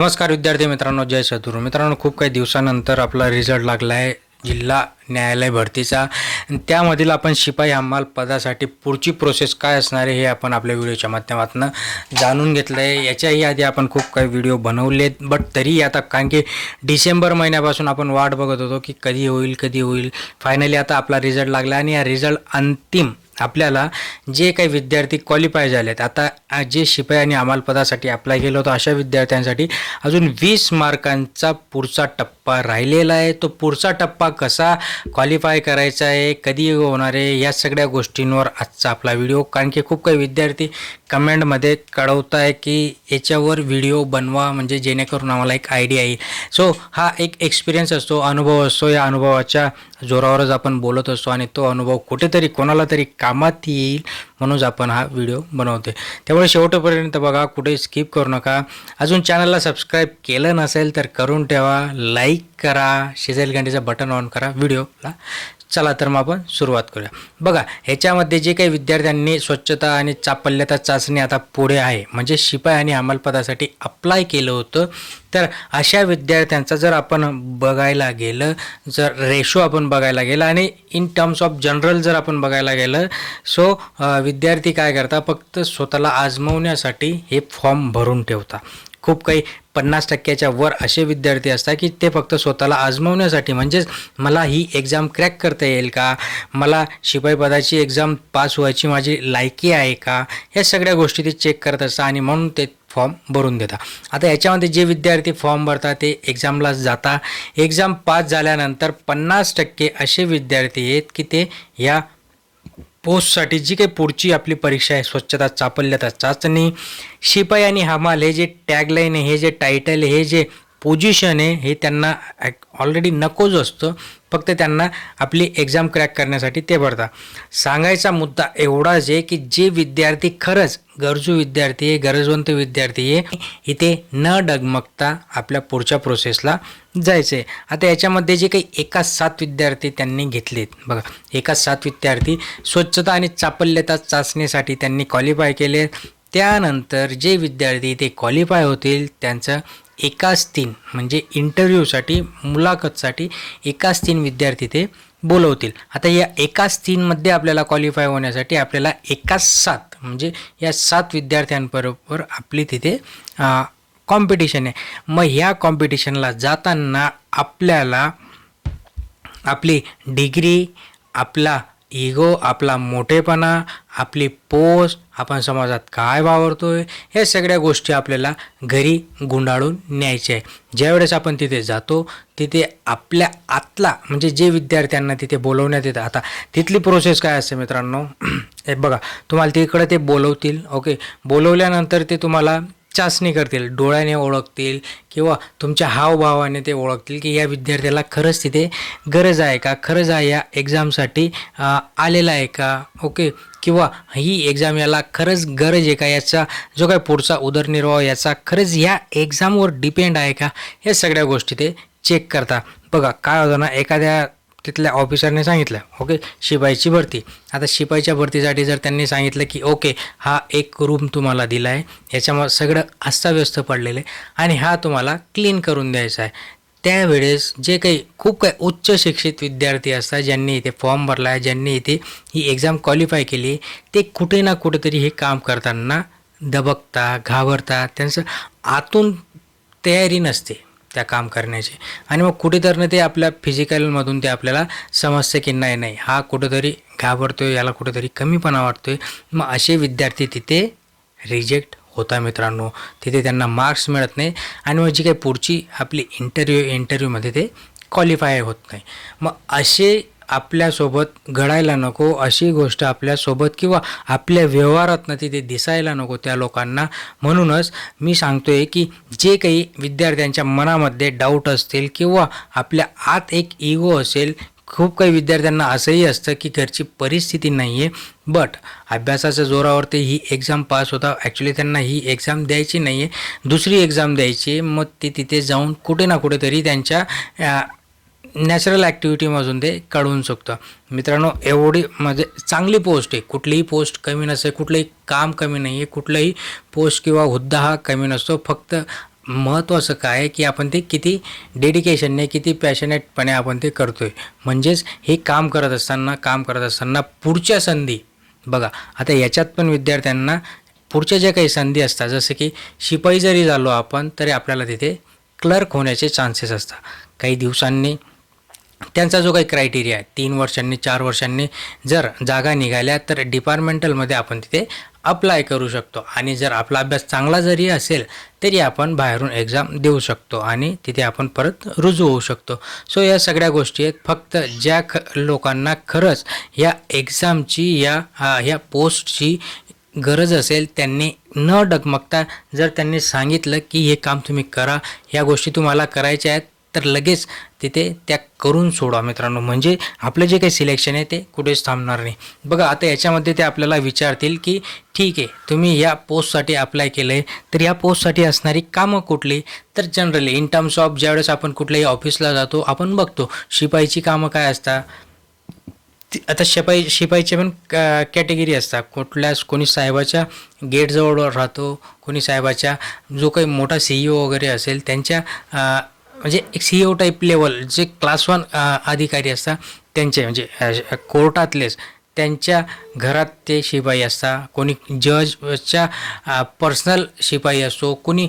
नमस्कार विद्यार्थी मित्रांनो, जय सद्गुरू मित्रांनो. खूप काही दिवसानंतर आपला रिझल्ट लागला आहे जिल्हा न्यायालय भरतीचा. त्यामधील आपण शिपाई हमाल पदासाठी पुढची प्रोसेस काय असणार आहे हे आपण आपल्या व्हिडिओच्या माध्यमातून जाणून घेतलं आहे. याच्याही आधी आपण खूप काही व्हिडिओ बनवलेत, बट तरी आता कारण की डिसेंबर महिन्यापासून आपण वाट बघत होतो की कधी होईल. फायनली आता आपला रिझल्ट लागला आणि या रिझल्ट अंतिम आपल्याला जे काही विद्यार्थी क्वालिफाय झालेत, आता जे शिपाई आणि हमाल पदासाठी अप्लाय केलं होतं अशा विद्यार्थ्यांसाठी अजून 20 मार्कांचा पुढचा टप्पा राहिलेला आहे. तो पुढचा टप्पा कसा क्वालिफाय करायचा आहे, कधी होणार आहे, या सगळ्या गोष्टींवर आजचा आपला व्हिडिओ. कारण की खूप काही विद्यार्थी कमेंटमध्ये कळवत आहे की याच्यावर व्हिडिओ बनवा म्हणजे जेणेकरून आम्हाला एक आयडिया येईल. सो हा एक एक्सपिरियन्स असतो, अनुभव असतो. या अनुभवाच्या जोरावरच आपण बोलत असतो आणि तो अनुभव कुठेतरी कोणाला तरी कामात येईल म्हणूनच आपण हा व्हिडिओ बनवते. त्यामुळे शेवटपर्यंत बघा, कुठे स्किप करू नका. अजून चॅनलला सबस्क्राईब केलं नसेल तर करून ठेवा, लाईक करा, शेजारी घंटेचं बटन ऑन करा व्हिडिओला. चला तर मग आपण सुरुवात करूया. बघा, ह्याच्यामध्ये जे काही विद्यार्थ्यांनी स्वच्छता आणि चापल्यता चाचणी आता पुढे आहे म्हणजे शिपाई आणि हमाल पदासाठी अप्लाय केलं होतं, तर अशा विद्यार्थ्यांचा जर आपण बघायला गेलं, जर रेशो आपण बघायला गेलं आणि इन टर्म्स ऑफ जनरल जर आपण बघायला गेलं, सो विद्यार्थी काय करतात, फक्त स्वतःला आजमावण्यासाठी हे फॉर्म भरून ठेवतात. खूप काही 50% वर असे विद्यार्थी असतात की ते फक्त स्वतःला आजमावण्यासाठी, म्हणजेच मला ही एक्झाम क्रॅक करता येईल का, मला शिपाई पदाची एक्झाम पास व्हायची माझी लायकी आहे का, या सगळ्या गोष्टी ते चेक करत असतात आणि म्हणून ते फॉर्म भरून देतात. आता याच्यामध्ये जे विद्यार्थी फॉर्म भरतात ते एक्झामला जातात. एक्झाम पास झाल्यानंतर 50% असे विद्यार्थी आहेत की ते या पोस्टसाठी जी काही पुढची आपली परीक्षा आहे, स्वच्छता चापल्यता चाचणी, शिपाई आणि हमाल, हे जे टॅगलाईन आहे, हे जे टायटल आहे, हे जे पोझिशन आहे, हे त्यांना ऑलरेडी नकोच असतं. फक्त त्यांना आपली एक्झाम क्रॅक करण्यासाठी ते भरतात. सांगायचा मुद्दा एवढाच आहे की जे विद्यार्थी खरंच गरजू विद्यार्थी आहे, गरजवंत विद्यार्थी आहे, इथे न डगमगता आपल्या पुढच्या प्रोसेसला जायचं आहे. आता याच्यामध्ये जे काही एकाच 7 विद्यार्थी त्यांनी घेतलेत, बघा, एकाच 7 विद्यार्थी स्वच्छता आणि चापल्यता चाचणीसाठी त्यांनी क्वालिफाय केले. त्यानंतर जे विद्यार्थी ते क्वालिफाय होतील त्यांचं एकाच 3 म्हणजे इंटरव्ह्यूसाठी, मुलाखतसाठी एकाच 3 विद्यार्थी ते बोलवतील. आता या एकाच 3मध्ये आपल्याला क्वालिफाय होण्यासाठी आपल्याला एकाच 7 म्हणजे या 7 विद्यार्थ्यांबरोबर आपली तिथे कॉम्पिटिशन आहे. मग ह्या कॉम्पिटिशनला जाताना आपल्याला आपली डिग्री, आपला इगो, आपला मोठेपणा, आपली पोस्ट, आपण समाजात काय वावरतोय, हे सगळ्या गोष्टी आपल्याला घरी गुंडाळून न्यायच्या आहे. ज्यावेळेस आपण तिथे जातो तिथे आपल्या आतला म्हणजे जे विद्यार्थ्यांना तिथे बोलवण्यात येतं, आता तिथली प्रोसेस काय असते मित्रांनो, हे बघा, तुम्हाला तिकडे ते बोलवतील. ओके, बोलवल्यानंतर ते तुम्हाला चाचणी करतील, डोळ्याने ओळखतील किंवा तुमच्या हावभावाने ते ओळखतील की या विद्यार्थ्याला खरंच तिथे गरज आहे का, खरंच आहे या एक्झामसाठी आलेला आहे का, ओके, किंवा ही एक्झाम याला खरंच गरज आहे का, याचा जो काय पुढचा उदरनिर्वाह याचा खरंच ह्या एक्झामवर डिपेंड आहे का, या सगळ्या गोष्टी ते चेक करतात. बघा, काय होतं ना, एखाद्या तिथल्या ऑफिसरने सांगितलं, ओके, शिपाईची भरती. आता शिपाईच्या भरतीसाठी जर त्यांनी सांगितलं की ओके, हा एक रूम तुम्हाला दिला आहे, याच्यामुळे सगळं अस्ताव्यस्त पडलेलं आहे आणि हा तुम्हाला क्लीन करून द्यायचा आहे. त्यावेळेस जे काही खूप काही उच्च शिक्षित विद्यार्थी असतात, ज्यांनी इथे फॉर्म भरला आहे, ज्यांनी इथे ही एक्झाम क्वालिफाय केली, ते कुठे ना कुठेतरी हे काम करताना दबकता, घाबरतात. त्यांचं आतून तयारी नसते त्या काम करण्याची आणि मग कुठेतरी ते आपल्या फिजिकलमधून ते आपल्याला समजते की नाही हा कुठेतरी घाबरतोय, याला कुठेतरी कमीपणा वाटतोय. मग असे विद्यार्थी तिथे रिजेक्ट होता मित्रांनो, तिथे त्यांना मार्क्स मिळत नाही आणि मग जी काही पुढची आपली इंटरव्ह्यूमध्ये ते क्वालिफाय होत नाही. मग असे आपल्यासोबत घडायला नको, अशी गोष्ट आपल्यासोबत किंवा आपल्या व्यवहारातनं तिथे दिसायला नको त्या लोकांना. म्हणूनच मी सांगतोय की जे काही विद्यार्थ्यांच्या मनामध्ये डाऊट असतील किंवा आपल्या आत एक इगो असेल, खूप काही विद्यार्थ्यांना असंही असतं की घरची परिस्थिती नाही आहे, बट अभ्यासाच्या जोरावरती ही एक्झाम पास होता. ॲक्च्युली त्यांना ही एक्झाम द्यायची नाही आहे, दुसरी एक्झाम द्यायची. मग ते तिथे जाऊन कुठे ना कुठेतरी त्यांच्या नॅचरल ॲक्टिव्हिटीमधून ते काढून शकतं. मित्रांनो, एवढी म्हणजे चांगली पोस्ट आहे, कुठलीही पोस्ट कमी नसते, कुठलंही काम कमी नाही आहे, कुठलंही पोस्ट किंवा हुद्दा हा कमी नसतो. फक्त महत्त्वाचं काय आहे की आपण ते किती डेडिकेशनने, किती पॅशनेटपणे आपण ते करतो आहे. म्हणजेच हे काम करत असताना पुढच्या संधी बघा, आता याच्यात पण विद्यार्थ्यांना पुढच्या ज्या काही संधी असतात, जसं की शिपाई जरी झालो आपण तरी आपल्याला तिथे क्लर्क होण्याचे चान्सेस असतात. काही दिवसांनी त्यांचा जो काही क्रायटेरिया आहे 3 वर्षांनी 4 वर्षांनी जर जागा निघाल्या तर डिपार्टमेंटलमध्ये आपण तिथे अप्लाय करू शकतो आणि जर आपला अभ्यास चांगला जरी असेल तरी आपण बाहेरून एक्झाम देऊ शकतो आणि तिथे आपण परत रुजू होऊ शकतो. सो या सगळ्या गोष्टी आहेत. फक्त ज्या लोकांना खरंच या एक्झामची ह्या पोस्टची गरज असेल त्यांनी न डगमगता जर त्यांनी सांगितलं की हे काम तुम्ही करा, ह्या गोष्टी तुम्हाला करायच्या आहेत, तर लगेच तिथे त्या करून सोडा मित्रांनो. म्हणजे आपलं जे काही सिलेक्शन आहे ते कुठेच थांबणार नाही. बघा, आता याच्यामध्ये ते आपल्याला विचारतील की ठीक आहे, तुम्ही या पोस्टसाठी अप्लाय केलं आहे, तर या पोस्टसाठी असणारी कामं कुठली? तर जनरली इन टर्म्स ऑफ ज्यावेळेस आपण कुठल्याही ऑफिसला जातो आपण बघतो शिपाईची कामं काय असतात. आता शिपाईचे पण कॅटेगरी असतात. कोणी साहेबाच्या गेटजवळ राहतो, कोणी साहेबाच्या जो काही मोठा CEO वगैरे असेल त्यांच्या म्हणजे एक CEO टाईप लेवल जे क्लास 1 अधिकारी असतात त्यांचे, म्हणजे कोर्टातलेच त्यांच्या घरात ते शिपाई असतात. कोणी जजच्या पर्सनल शिपाई असतो, कोणी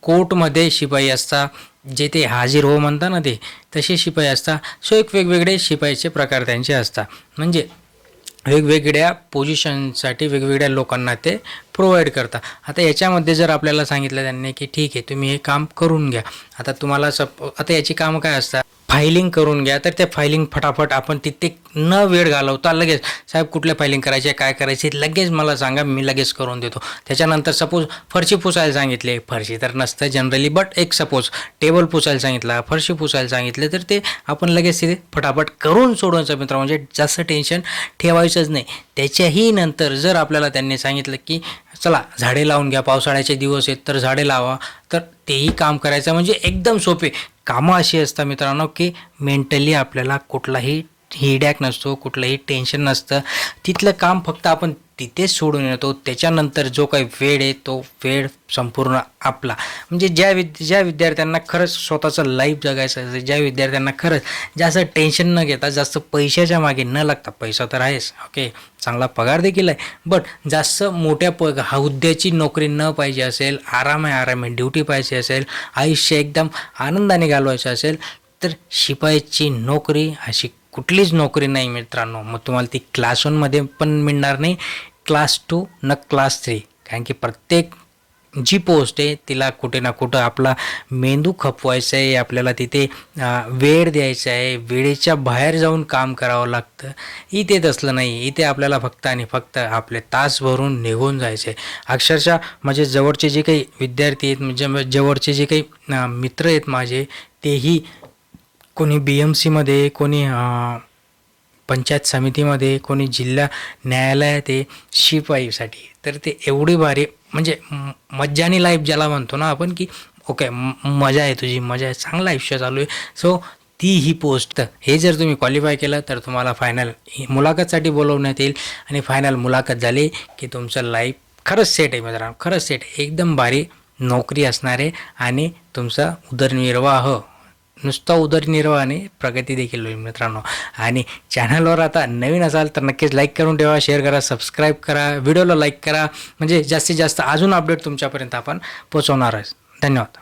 कोर्टमध्ये शिपाई असतात, जे ते हाजीर हो म्हणतात ना ते तसे शिपाई असतात. सो एक वेगवेगळे शिपाईचे प्रकार त्यांचे असतात. म्हणजे वेगवेगळ्या पोझिशनसाठी वेगवेगळ्या लोकांना ते प्रोव्हाइड करतात. आता याच्यामध्ये जर आपल्याला सांगितलं त्यांनी की ठीक आहे तुम्ही हे काम करून घ्या, आता तुम्हाला आता याची कामं काय असतात, फायलिंग करून घ्या, तर त्या फायलिंग फटाफट आपण तिथे न वेळ घालवता लगेच साहेब कुठल्या फायलिंग करायचे, काय करायचे लगेच मला सांगा, मी लगेच करून देतो. त्याच्यानंतर सपोज फरशी पुसायला सांगितले, फरशी तर नसतं जनरली, बट एक सपोज टेबल पुसायला सांगितला, फरशी पुसायला सांगितले, तर ते आपण लगेच तिथे फटाफट करून सोडवायचं मित्र. म्हणजे जास्त टेन्शन ठेवायचंच नाही. त्याच्याही नंतर जर आपल्याला त्यांनी सांगितलं की चला झाडे लावून घ्या, पावसाळ्याचे दिवस आहेत तर झाडे लावा, तर तेही काम करायचं. म्हणजे एकदम सोपे कामं अशी असतात मित्रांनो की मेंटली आपल्याला कुठलाही हेडॅक नसतो, कुठलंही टेन्शन नसतं. तिथलं काम फक्त आपण तिथेच सोडून येतो. त्याच्यानंतर जो काही वेळ आहे तो वेळ संपूर्ण आपला. म्हणजे ज्या विद्यार्थ्यांना खरंच स्वतःचं लाईफ जगायचं असेल, ज्या विद्यार्थ्यांना खरंच जास्त टेन्शन न घेता, जास्त पैशाच्या मागे न लागता, पैसा तर आहेच ओके, चांगला पगार देखील आहे, बट जास्त मोठ्या हुद्द्याची नोकरी न पाहिजे असेल, आरामे ड्युटी पाहिजे असेल, आयुष्य एकदम आनंदाने घालवायचं असेल, तर शिपाईची नोकरी अशी कुठलीच नोकरी नाही मित्रांनो. मग तुम्हाला ती क्लास 1मध्ये पण मिळणार नाही, क्लास 2 न क्लास 3, कारण की प्रत्येक जी पोस्ट आहे तिला कुठे ना कुठं आपला मेंदू खपवायचा आहे, आपल्याला तिथे वेळ द्यायचा आहे, वेळेच्या बाहेर जाऊन काम करावं लागतं. इथे तसलं नाही. इथे आपल्याला फक्त आणि फक्त आपले तास भरून निघून जायचे. अक्षरशः माझे जवळचे जे काही विद्यार्थी आहेत, म्हणजे जवळचे जे काही मित्र आहेत माझे, तेही कोणी BMCमध्ये, कोणी पंचायत समितीमध्ये, कोणी जिल्हा न्यायालयात आहे शिपाईसाठी. तर ते एवढी भारी, म्हणजे मज्जानी लाईफ ज्याला म्हणतो ना आपण की ओके मजा आहे, तुझी मजा आहे, चांगलं आयुष्य चालू आहे. सो ती ही पोस्ट, हे जर तुम्ही क्वालिफाय केलं तर तुम्हाला फायनल मुलाखतसाठी बोलवण्यात येईल आणि फायनल मुलाखत झाली की तुमचं लाईफ खरंच सेट आहे मित्रांनो, खरंच सेट आहे. एकदम भारी नोकरी असणार आहे आणि तुमचा उदरनिर्वाह, नुसता उदरनिर्वाह आणि प्रगती देखील होईल मित्रांनो. आणि चॅनलवर आता नवीन असाल तर नक्कीच लाईक करून ठेवा, शेअर करा, सबस्क्राईब करा, व्हिडिओला लाईक करा, म्हणजे जास्तीत जास्त अजून अपडेट तुमच्यापर्यंत आपण पोहोचवणार आहे. धन्यवाद.